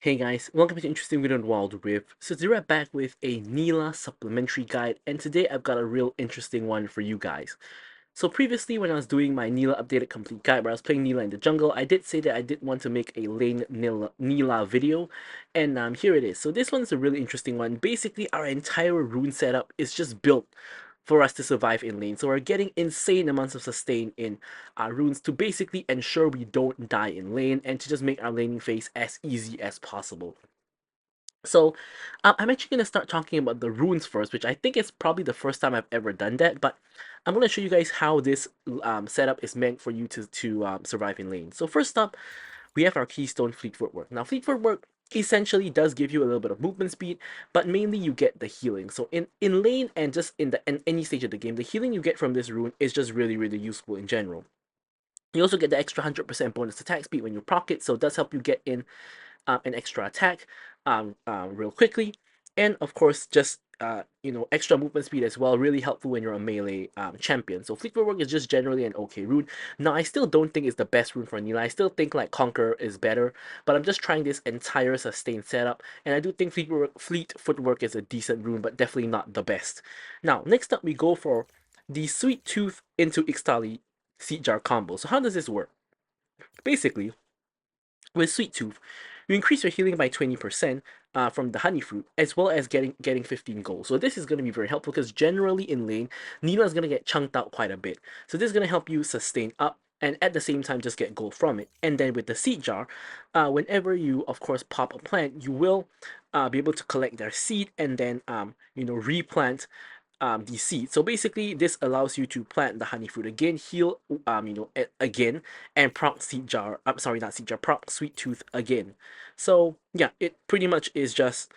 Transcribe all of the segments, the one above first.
Hey guys, welcome to an interesting video on Wild Rift. So today we're back with a Nilah supplementary guide, and today I've got a real interesting one for you guys. So previously when I was doing my Nilah updated complete guide where I was playing Nilah in the jungle, I did say that I did want to make a lane Nilah video, and here it is. So this one's a really interesting one. Basically our entire rune setup is just built for us to survive in lane. So we're getting insane amounts of sustain in our runes to basically ensure we don't die in lane and to just make our laning phase as easy as possible. So I'm actually going to start talking about the runes first, which I think is probably the first time I've ever done that, but I'm going to show you guys how this setup is meant for you to survive in lane. So first up, we have our Keystone Fleet Footwork. Now Fleet Footwork essentially does give you a little bit of movement speed, but mainly you get the healing. So in lane and just in any stage of the game, the healing you get from this rune is just really useful in general. You also get the extra 100% bonus attack speed when you proc it, so it does help you get in an extra attack real quickly, and of course just extra movement speed as well, really helpful when you're a melee champion. So Fleet Footwork is just generally an okay rune. Now I still don't think it's the best rune for Nilah. I still think like Conquer is better, but I'm just trying this entire sustained setup, and I do think Fleet Footwork is a decent rune, but definitely not the best. Now next up we go for the Sweet Tooth into Ixtali Seed Jar combo. So how does this work? Basically, with Sweet Tooth, you increase your healing by 20% from the honey fruit, as well as getting 15 gold. So this is going to be very helpful because generally in lane, Nilah is going to get chunked out quite a bit. So this is going to help you sustain up and at the same time just get gold from it. And then with the seed jar, whenever you of course pop a plant, you will be able to collect their seed and then replant the seed. So basically, this allows you to plant the honey fruit again, heal again, and proc seed jar. I'm sorry, not seed jar, proc sweet tooth again. So yeah, it pretty much is just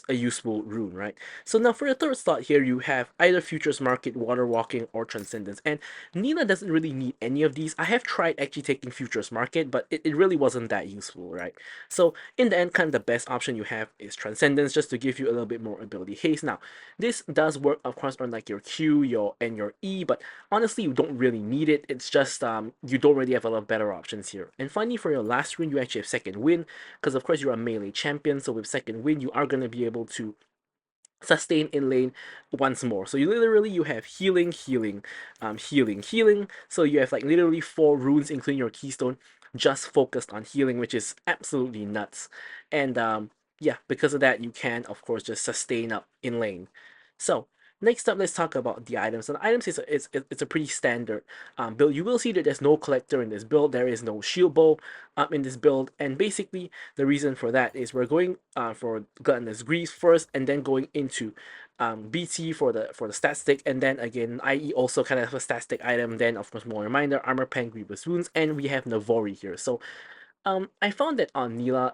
a useful rune, right? So now for the third slot here, you have either Futures Market, Water Walking, or Transcendence. And Nilah doesn't really need any of these. I have tried actually taking Futures Market, but it really wasn't that useful, right? So in the end, kind of the best option you have is Transcendence, just to give you a little bit more ability haste. Now, this does work, of course, on like your Q, and your E, but honestly, you don't really need it. It's just you don't really have a lot of better options here. And finally, for your last rune, you actually have Second Wind, because of course you're a melee champion. So with Second Wind, you are gonna be able to sustain in lane once more. So you have healing, healing. So you have like literally 4 runes, including your keystone, just focused on healing, which is absolutely nuts. And yeah, because of that, you can of course just sustain up in lane. So next up, let's talk about the items. And the items it's a pretty standard build. You will see that there's no collector in this build. There is no shield bow in this build, and basically the reason for that is we're going for Gluttonous Grease first, and then going into BT for the stat stick, and then again IE also kind of a stat stick item. Then of course more reminder, Armor Pen, Grievous Wounds, and we have Navori here. So I found that on Nilah,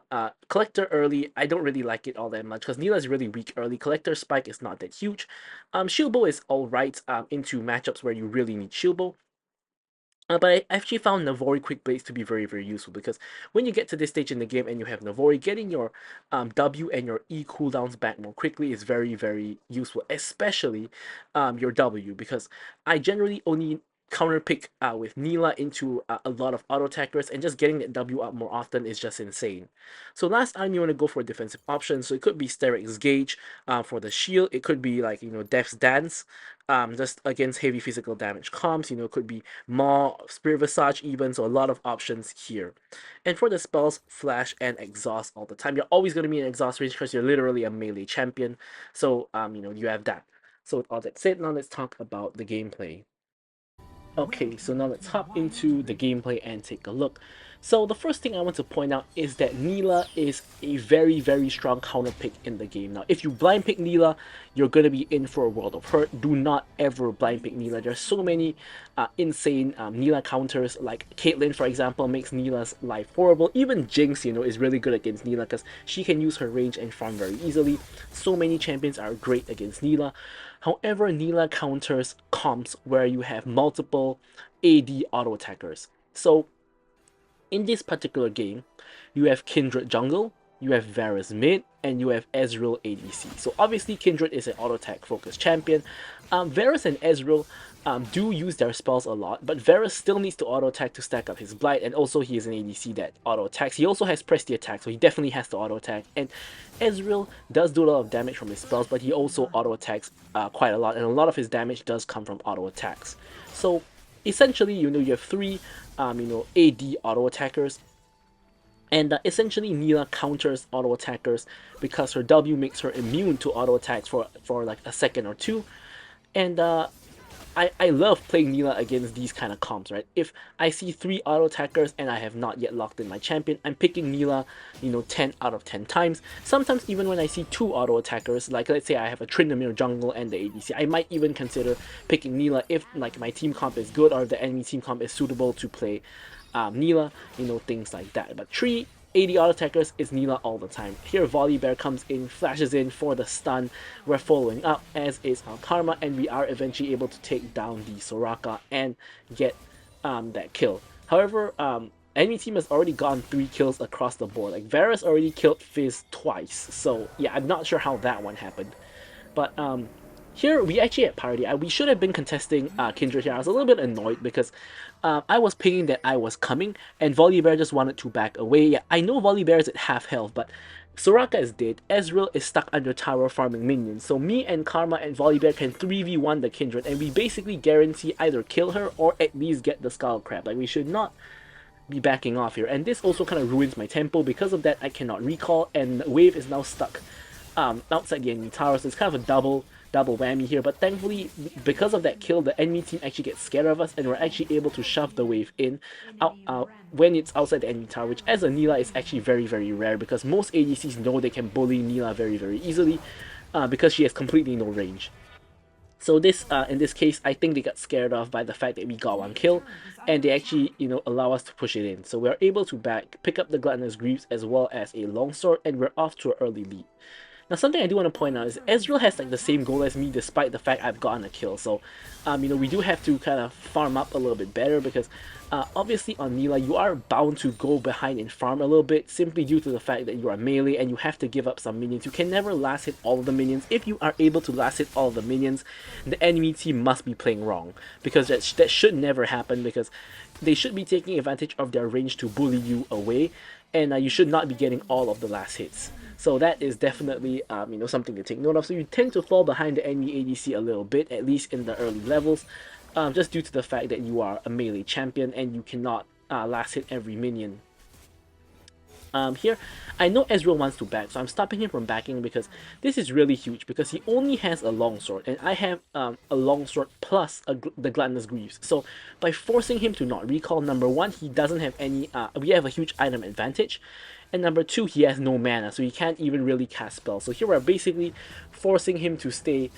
Collector early, I don't really like it all that much because Nilah is really weak early. Collector Spike is not that huge. Shield Bow is alright into matchups where you really need Shield Bow. But I actually found Navori Quick Blades to be very useful because when you get to this stage in the game and you have Navori, getting your W and your E cooldowns back more quickly is very useful, especially your W, because I generally only counter pick with Nilah into a lot of auto attackers, and just getting that W up more often is just insane. So last time you want to go for a defensive option, so it could be Sterek's Gauge for the shield, it could be like Death's Dance just against heavy physical damage comps, it could be Maw, Spirit Visage even, so a lot of options here. And for the spells, Flash and Exhaust all the time. You're always going to be in exhaust range because you're literally a melee champion, so you have that. So with all that said, now let's talk about the gameplay. Okay, so now let's hop into the gameplay and take a look. So the first thing I want to point out is that Nilah is a very strong counter pick in the game. Now, if you blind pick Nilah, you're going to be in for a world of hurt. Do not ever blind pick Nilah. There's so many insane Nilah counters, like Caitlyn, for example, makes Nilah's life horrible. Even Jinx, is really good against Nilah because she can use her range and farm very easily. So many champions are great against Nilah. However, Nilah counters comps where you have multiple AD auto attackers. So in this particular game, you have Kindred Jungle, you have Varus mid, and you have Ezreal ADC. So obviously Kindred is an auto attack focused champion. Varus and Ezreal do use their spells a lot, but Varus still needs to auto attack to stack up his Blight, and also he is an ADC that auto attacks. He also has Prestige attack, so he definitely has to auto attack. And Ezreal does do a lot of damage from his spells, but he also auto attacks quite a lot, and a lot of his damage does come from auto attacks. So essentially, you have three AD auto attackers. And essentially, Nilah counters auto attackers because her W makes her immune to auto attacks for like a second or two. And I love playing Nilah against these kind of comps, right? If I see 3 auto attackers and I have not yet locked in my champion, I'm picking Nilah, 10 out of 10 times. Sometimes even when I see 2 auto attackers, like let's say I have a Tryndamere jungle and the ADC, I might even consider picking Nilah if like my team comp is good or the enemy team comp is suitable to play Nilah, things like that. But 3 AD auto attackers is Nilah all the time. Here Volibear comes in, flashes in for the stun. We're following up, as is our Karma, and we are eventually able to take down the Soraka and get that kill. However, enemy team has already gotten 3 kills across the board. Like Varus already killed Fizz twice, so yeah, I'm not sure how that one happened. But here we actually had parity. We should have been contesting Kindred here. I was a little bit annoyed because I was pinging that I was coming, and Volibear just wanted to back away. Yeah, I know Volibear is at half health, but Soraka is dead. Ezreal is stuck under tower farming minions. So me and Karma and Volibear can 3v1 the Kindred, and we basically guarantee either kill her or at least get the Skull Crab. Like, we should not be backing off here. And this also kind of ruins my tempo. Because of that, I cannot recall, and Wave is now stuck outside the enemy tower. So it's kind of a double whammy here, but thankfully because of that kill, the enemy team actually gets scared of us and we're actually able to shove the wave in out when it's outside the enemy tower, which as a Nilah is actually very, very rare because most ADCs know they can bully Nilah very, very easily because she has completely no range. So this, in this case, I think they got scared off by the fact that we got 1 kill, and they actually, allow us to push it in. So we're able to pick up the Gluttonous Greaves as well as a longsword, and we're off to an early lead. Now, something I do want to point out is Ezreal has like the same goal as me despite the fact I've gotten a kill. So, we do have to kind of farm up a little bit better because obviously on Nilah you are bound to go behind and farm a little bit simply due to the fact that you are melee and you have to give up some minions. You can never last hit all of the minions. If you are able to last hit all of the minions, the enemy team must be playing wrong because that should never happen because they should be taking advantage of their range to bully you away, and you should not be getting all of the last hits. So that is definitely, something to take note of. So you tend to fall behind the enemy ADC a little bit, at least in the early levels, just due to the fact that you are a melee champion and you cannot last hit every minion. Here, I know Ezreal wants to back, so I'm stopping him from backing because this is really huge because he only has a longsword and I have a longsword plus the Gluttonous Greaves. So by forcing him to not recall, number 1, he doesn't have any, we have a huge item advantage. And number 2, he has no mana, so he can't even really cast spells. So here we're basically forcing him to stay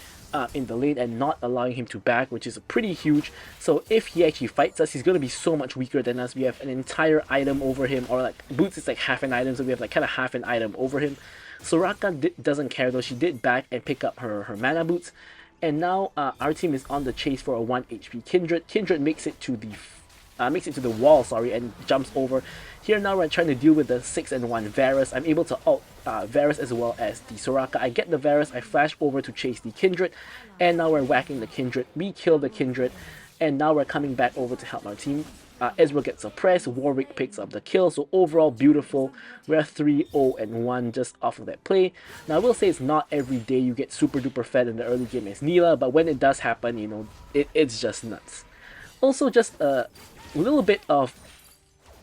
in the lane and not allowing him to back, which is pretty huge. So if he actually fights us, he's going to be so much weaker than us. We have an entire item over him, or like boots is like half an item, so we have like kind of half an item over him. Soraka doesn't care though. She did back and pick up her mana boots. And now our team is on the chase for a 1 HP Kindred. Kindred makes it to the wall, and jumps over. Here now we're trying to deal with the 6-1 Varus. I'm able to ult Varus as well as the Soraka. I get the Varus, I flash over to chase the Kindred, and now we're whacking the Kindred. We kill the Kindred, and now we're coming back over to help our team. Ezreal gets suppressed, Warwick picks up the kill, so overall beautiful. We're 3-0-1 just off of that play. Now I will say it's not every day you get super duper fed in the early game as Nilah, but when it does happen, it's just nuts. Also, just a little bit of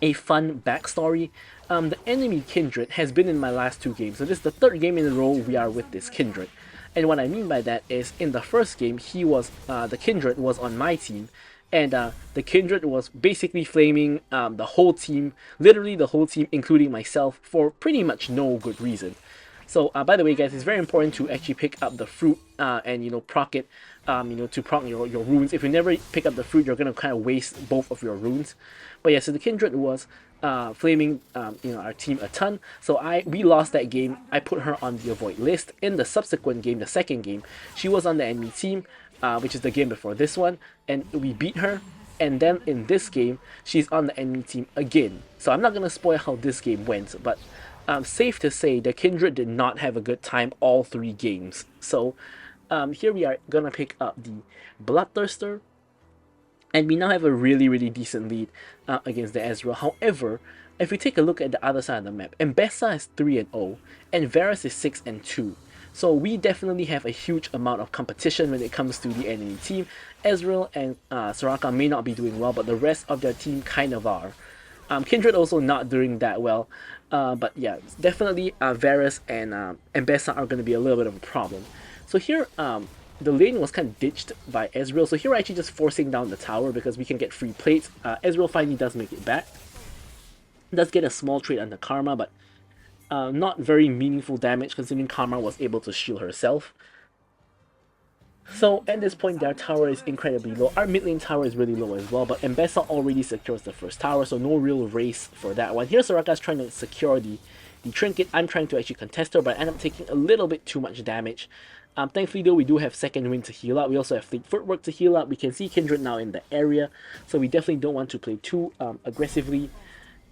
a fun backstory. The enemy Kindred has been in my last 2 games, so this is the 3rd game in a row we are with this Kindred. And what I mean by that is, in the first game, the Kindred was on my team, and the Kindred was basically flaming the whole team, literally the whole team, including myself, for pretty much no good reason. So, by the way, guys, it's very important to actually pick up the fruit and, proc it, to proc your runes. If you never pick up the fruit, you're going to kind of waste both of your runes. But yeah, so the Kindred was flaming, our team a ton. So we lost that game. I put her on the avoid list. In the subsequent game, the 2nd game, she was on the enemy team, which is the game before this one, and we beat her. And then in this game, she's on the enemy team again. So I'm not going to spoil how this game went, but safe to say the Kindred did not have a good time all 3 games. So here we are gonna pick up the Bloodthirster, and we now have a really decent lead against the Ezreal. However, if we take a look at the other side of the map, Mbessa is 3-0 and Varus is 6-2. So we definitely have a huge amount of competition when it comes to the enemy team. Ezreal and Soraka may not be doing well, but the rest of their team kind of are. Kindred also not doing that well, but yeah, definitely Varus and Mbessa are going to be a little bit of a problem. So here, the lane was kind of ditched by Ezreal, so here we're actually just forcing down the tower because we can get free plates. Ezreal finally does make it back. Does get a small trade under Karma, but not very meaningful damage considering Karma was able to shield herself. So at this point their tower is incredibly low. Our mid lane tower is really low as well, but Mbessa already secures the first tower, so no real race for that one. Here Soraka's trying to secure the trinket. I'm trying to actually contest her, but I end up taking a little bit too much damage. Thankfully though, we do have second wind to heal up. We also have fleet footwork to heal up. We can see Kindred now in the area, so we definitely don't want to play too aggressively.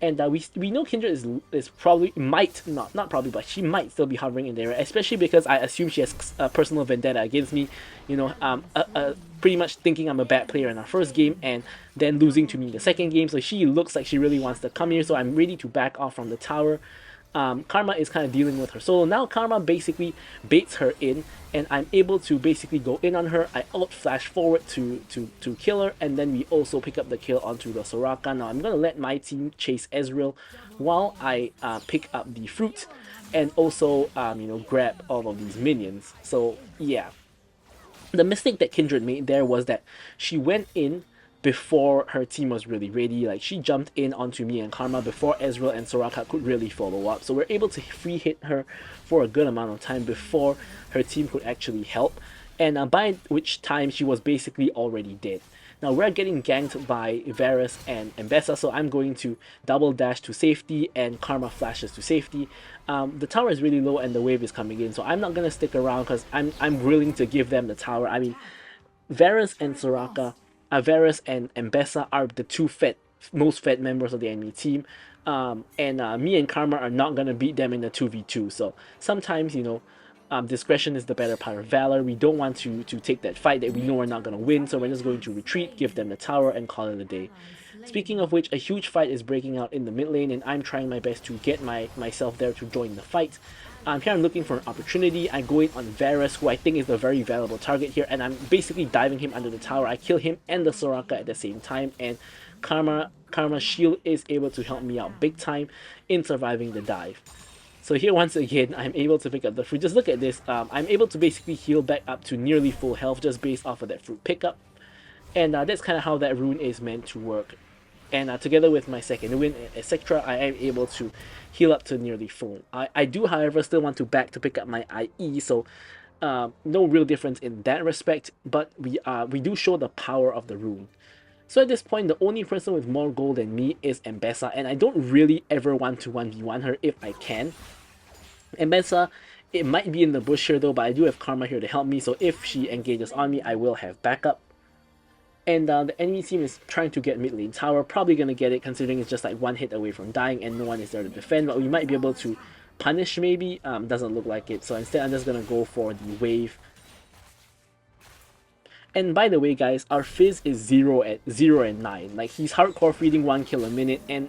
And we know Kindred is probably, might, not probably, but she might still be hovering in the area, especially because I assume she has a personal vendetta against me, you know, pretty much thinking I'm a bad player in our first game and then losing to me in the second game. So she looks like she really wants to come here, so I'm ready to back off from the tower. Karma is kind of dealing with her solo. Now Karma basically baits her in, and I'm able to basically go in on her. I ult flash forward to kill her, and then we also pick up the kill onto the Soraka. Now I'm going to let my team chase Ezreal while I pick up the fruit and also you know, grab all of these minions. So yeah, the mistake that Kindred made there was that she went in before her team was really ready. Like, she jumped in onto me and Karma before Ezreal and Soraka could really follow up. So we're able to free hit her for a good amount of time before her team could actually help. And by which time she was basically already dead. Now we're getting ganked by Varus and Mbessa, so I'm going to double dash to safety and Karma flashes to safety. The tower is really low and the wave is coming in, so I'm not gonna stick around because I'm willing to give them the tower. I mean, Varus and Soraka, Varus and Mbessa are the two most fed members of the enemy team. And me and Karma are not gonna beat them in a 2v2. So sometimes, you know, discretion is the better part of valor. We don't want to take that fight that we know we're not gonna win, so we're just going to retreat, give them the tower, and call it a day. Speaking of which, a huge fight is breaking out in the mid lane, and I'm trying my best to get myself there to join the fight. Here I'm looking for an opportunity. I go in on Varus, who I think is a very valuable target here, and I'm basically diving him under the tower. I kill him and the Soraka at the same time, and Karma's shield is able to help me out big time in surviving the dive. So here once again, I'm able to pick up the fruit. Just look at this. I'm able to basically heal back up to nearly full health just based off of that fruit pickup. And that's kind of how that rune is meant to work. And together with my second win, etc., I am able to heal up to nearly full. I do, however, still want to pick up my IE, so no real difference in that respect, but we do show the power of the rune. So at this point, the only person with more gold than me is Mbessa, and I don't really ever want to 1v1 her if I can. Mbessa, it might be in the bush here though, but I do have Karma here to help me, so if she engages on me, I will have backup. And the enemy team is trying to get mid lane tower, probably going to get it considering it's just like one hit away from dying and no one is there to defend, but we might be able to punish maybe, doesn't look like it, so instead I'm just going to go for the wave. And by the way guys, our Fizz is 0 and 9, like he's hardcore feeding 1 kill a minute, and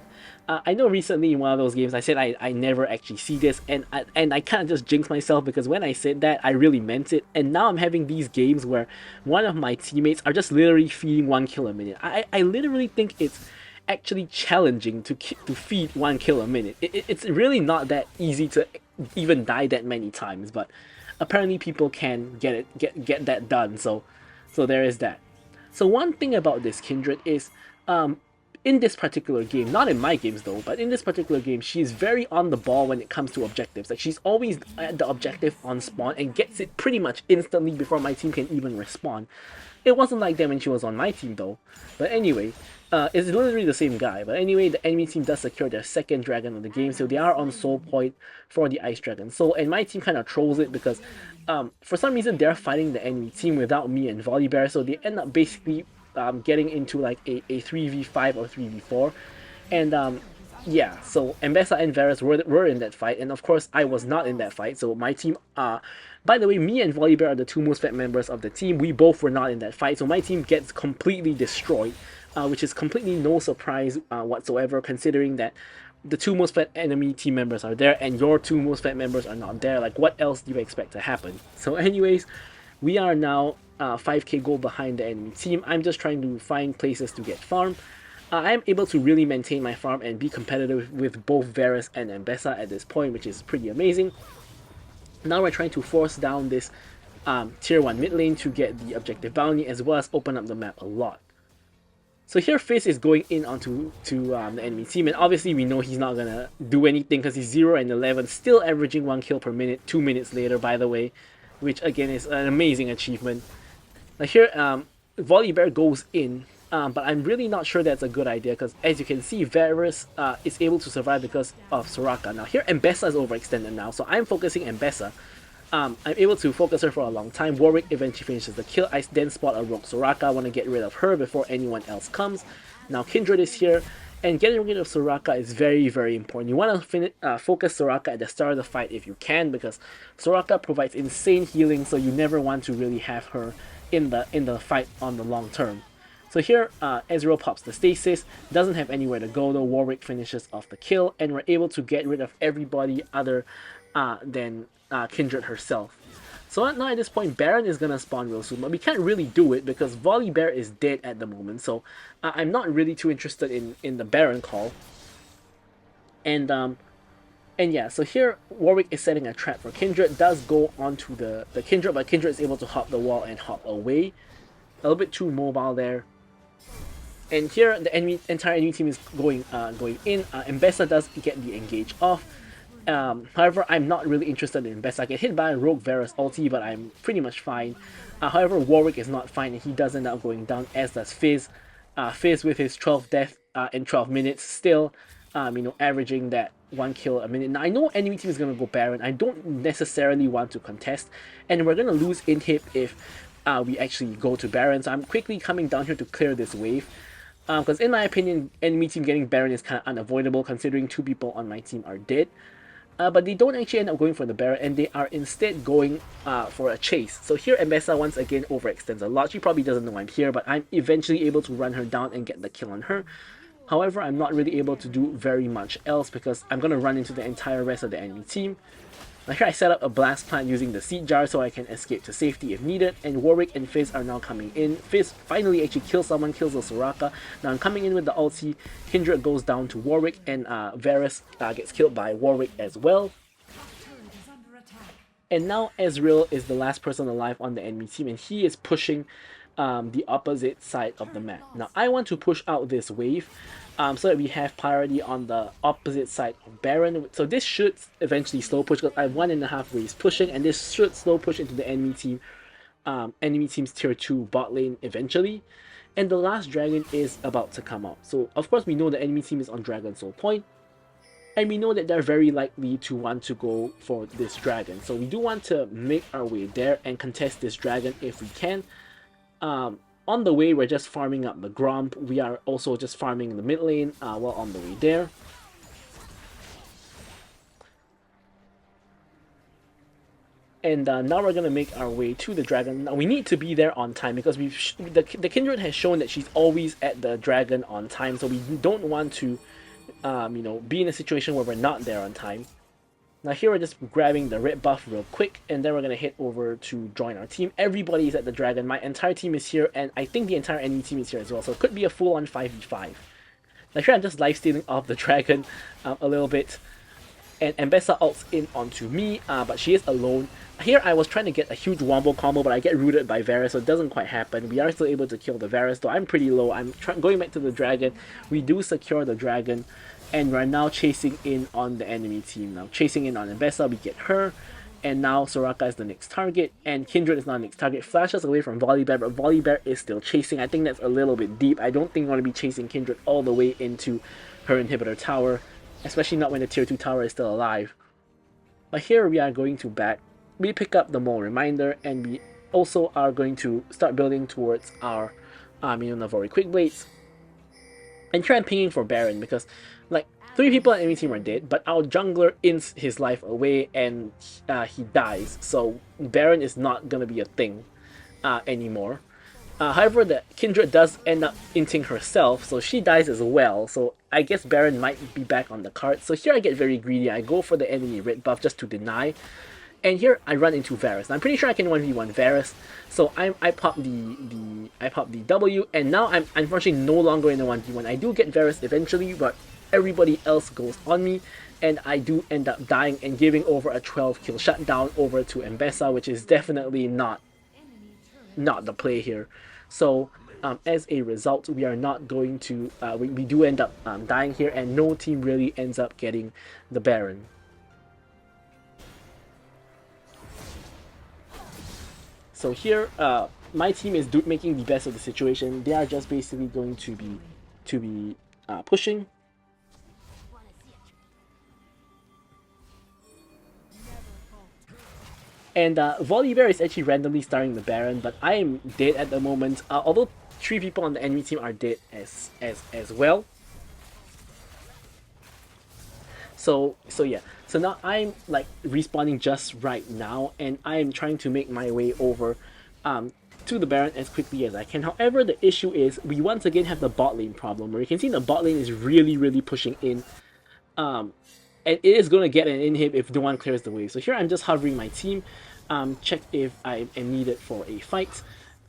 I know recently in one of those games I said I never actually see this, and I kind of just jinxed myself because when I said that I really meant it, and now I'm having these games where one of my teammates are just literally feeding 1 kill a minute. I literally think it's actually challenging to feed 1 kill a minute. It's really not that easy to even die that many times, but apparently people can get that done, so there is that. So one thing about this Kindred is, in this particular game, not in my games though, but in this particular game, she's very on the ball when it comes to objectives. Like, she's always at the objective on spawn and gets it pretty much instantly before my team can even respond. It wasn't like that when she was on my team though. But anyway, it's literally the same guy. But anyway, the enemy team does secure their second dragon of the game, so they are on soul point for the ice dragon. So, and my team kind of trolls it because for some reason they're fighting the enemy team without me and Volibear, so they end up basically getting into like a 3v5 or 3v4, and yeah, so Mbessa and Varus were in that fight, and of course I was not in that fight. So my team, by the way, me and Volibear are the two most fed members of the team. We both were not in that fight, so my team gets completely destroyed, which is completely no surprise whatsoever, considering that the two most fed enemy team members are there, and your two most fed members are not there. Like, what else do you expect to happen? So, anyways, we are now 5k gold behind the enemy team. I'm just trying to find places to get farm. I am able to really maintain my farm and be competitive with both Varus and Mbessa at this point, which is pretty amazing. Now we're trying to force down this tier 1 mid lane to get the objective bounty, as well as open up the map a lot. So here Fizz is going in onto the enemy team, and obviously we know he's not gonna do anything because he's 0 and 11, still averaging 1 kill per minute, 2 minutes later, by the way, which again is an amazing achievement. Now here, Volibear goes in, but I'm really not sure that's a good idea because, as you can see, Varus is able to survive because of Soraka. Now here, Mbessa is overextended now, so I'm focusing Mbessa. I'm able to focus her for a long time. Warwick eventually finishes the kill. I then spot a rogue Soraka. I want to get rid of her before anyone else comes. Now Kindred is here, and getting rid of Soraka is very, very important. You want to focus Soraka at the start of the fight if you can, because Soraka provides insane healing, so you never want to really have her in the fight on the long term. So here, Ezreal pops the stasis, doesn't have anywhere to go though. Warwick finishes off the kill, and we're able to get rid of everybody other than Kindred herself. So now at this point, Baron is gonna spawn real soon, but we can't really do it because Volibear is dead at the moment. So I'm not really too interested in the Baron call. And yeah, so here Warwick is setting a trap for Kindred. Does go onto the Kindred, but Kindred is able to hop the wall and hop away. A little bit too mobile there. And here the entire enemy team is going in. Mbessa does get the engage off. However, I'm not really interested in Mbessa. I get hit by a rogue Varus ulti, but I'm pretty much fine. However, Warwick is not fine, and he does end up going down, as does Fizz. Fizz with his 12 death in 12 minutes, still averaging that 1 kill a minute. Now I know enemy team is gonna go Baron. I don't necessarily want to contest, and we're gonna lose inhib if we actually go to Baron. So I'm quickly coming down here to clear this wave. Because in my opinion, enemy team getting Baron is kind of unavoidable considering 2 people on my team are dead. But they don't actually end up going for the Baron, and they are instead going for a chase. So here Mbessa once again overextends a lot. She probably doesn't know I'm here, but I'm eventually able to run her down and get the kill on her. However, I'm not really able to do very much else because I'm going to run into the entire rest of the enemy team. Now here I set up a blast plant using the seed jar so I can escape to safety if needed, and Warwick and Fizz are now coming in. Fizz finally actually kills someone, kills the Soraka. Now I'm coming in with the ulti. Kindred goes down to Warwick, and Varus gets killed by Warwick as well. And now Ezreal is the last person alive on the enemy team, and he is pushing the opposite side of the map. Now I want to push out this wave so that we have priority on the opposite side of Baron. So this should eventually slow push because I have 1.5 waves pushing, and this should slow push into the enemy team's tier 2 bot lane eventually. And the last dragon is about to come out. So of course we know the enemy team is on Dragon Soul Point, and we know that they're very likely to want to go for this dragon. So we do want to make our way there and contest this dragon if we can. On the way, we're just farming up the Gromp. We are also just farming the mid lane while on the way there. And now we're going to make our way to the dragon. Now we need to be there on time because the Kindred has shown that she's always at the dragon on time. So we don't want to be in a situation where we're not there on time. Now here we're just grabbing the red buff real quick, and then we're going to head over to join our team. Everybody is at the dragon. My entire team is here, and I think the entire enemy team is here as well. So it could be a full-on 5v5. Now here I'm just lifestealing off the dragon a little bit. And Mbessa ults in onto me, but she is alone. Here I was trying to get a huge wombo combo, but I get rooted by Varus, so it doesn't quite happen. We are still able to kill the Varus, though I'm pretty low. I'm going back to the dragon. We do secure the dragon, and we're now chasing in on the enemy team. Now chasing in on Mbessa, we get her, and now Soraka is the next target, and Kindred is now the next target. Flashes away from Volibear, but Volibear is still chasing. I think that's a little bit deep. I don't think we're going to be chasing Kindred all the way into her inhibitor tower, especially not when the tier 2 tower is still alive. But here we are going to back. We pick up the Mole Reminder, and we also are going to start building towards our Navori Quick Blades. And here I'm pinging for Baron because, like, 3 people on enemy team are dead, but our jungler ints his life away and he dies. So Baron is not gonna be a thing anymore. However, the Kindred does end up inting herself, so she dies as well. So I guess Baron might be back on the card. So here I get very greedy. I go for the enemy red buff just to deny. And here I run into Varus. I'm pretty sure I can 1v1 Varus. So I pop the W, and now I'm unfortunately no longer in the 1v1. I do get Varus eventually, but everybody else goes on me, and I do end up dying and giving over a 12 kill shutdown over to Mbessa, which is definitely not the play here. So as a result, we are not going to we do end up dying here, and no team really ends up getting the Baron. So here my team is making the best of the situation. They are just basically going to be pushing. And Volibear is actually randomly starting the Baron, but I am dead at the moment. Although 3 people on the enemy team are dead as well. So yeah. So now I'm like respawning just right now, and I am trying to make my way over to the Baron as quickly as I can. However, the issue is we once again have the bot lane problem, where you can see the bot lane is really pushing in. And it is going to get an inhib if no one clears the wave. So here I'm just hovering my team, check if I am needed for a fight.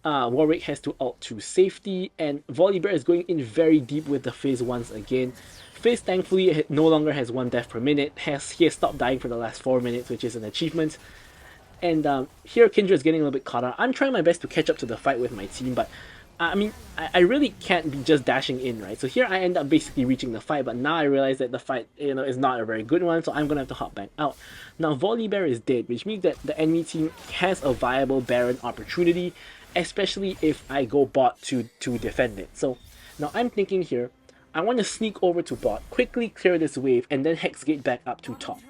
Warwick has to ult to safety, and Volibear is going in very deep with the Fizz once again. Fizz thankfully no longer has 1 death per minute. He has stopped dying for the last 4 minutes, which is an achievement. And here Kindred is getting a little bit caught up. I'm trying my best to catch up to the fight with my team, but I mean, I really can't be just dashing in, right? So here I end up basically reaching the fight, but now I realize that the fight, is not a very good one, so I'm gonna have to hop back out. Now Volibear is dead, which means that the enemy team has a viable Baron opportunity, especially if I go bot to defend it. So now I'm thinking here, I want to sneak over to bot, quickly clear this wave, and then Hex Gate back up to top.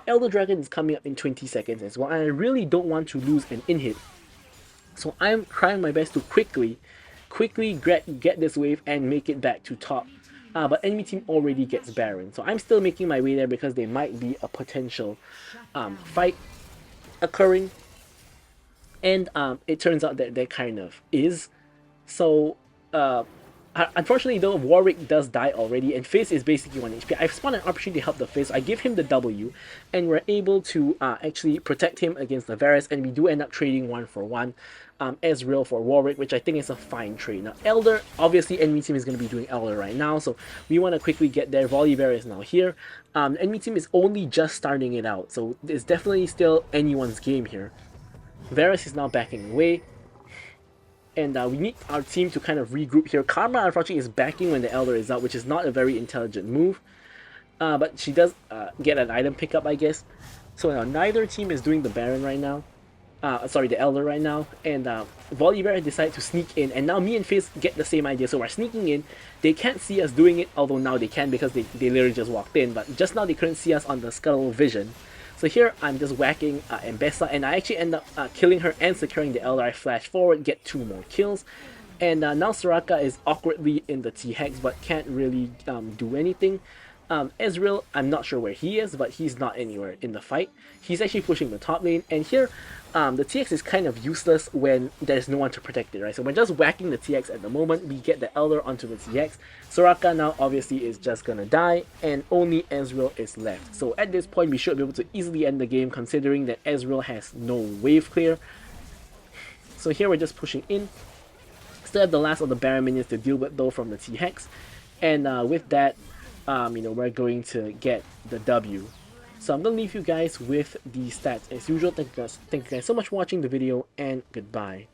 Elder Dragon is coming up in 20 seconds as well, and I really don't want to lose an inhib. So I'm trying my best to quickly get this wave and make it back to top. But enemy team already gets Baron. So I'm still making my way there because there might be a potential fight occurring. And it turns out that there kind of is. So unfortunately though, Warwick does die already, and Fizz is basically 1 HP. I've spawned an opportunity to help the Fizz. I give him the W, and we're able to actually protect him against the Varus, and we do end up trading 1 for 1 Ezreal for Warwick, which I think is a fine trade. Now Elder, obviously enemy team is going to be doing Elder right now, so we want to quickly get there. Volibear is now here. Enemy team is only just starting it out, so it's definitely still anyone's game here. Varus is now backing away. And we need our team to kind of regroup here. Karma, unfortunately, is backing when the Elder is out, which is not a very intelligent move. But she does get an item pickup, I guess. So now neither team is doing the Baron right now. Sorry, the Elder right now. And Volibear decided to sneak in. And now me and Fizz get the same idea. So we're sneaking in. They can't see us doing it, although now they can because they literally just walked in. But just now they couldn't see us on the Scuttle Vision. So here I'm just whacking Mbessa, and I actually end up killing her and securing the Elder. I flash forward, get 2 more kills, and now Soraka is awkwardly in the T-Hex but can't really do anything. Ezreal, I'm not sure where he is, but he's not anywhere in the fight. He's actually pushing the top lane, and here the TX is kind of useless when there's no one to protect it, right? So we're just whacking the TX at the moment. We get the Elder onto the TX. Soraka now obviously is just gonna die, and only Ezreal is left. So at this point we should be able to easily end the game, considering that Ezreal has no wave clear. So here we're just pushing in. Still have the last of the Baron minions to deal with though from the T-Hex, and with that, we're going to get the W. So I'm going to leave you guys with the stats as usual. Thank you guys so much for watching the video, and goodbye.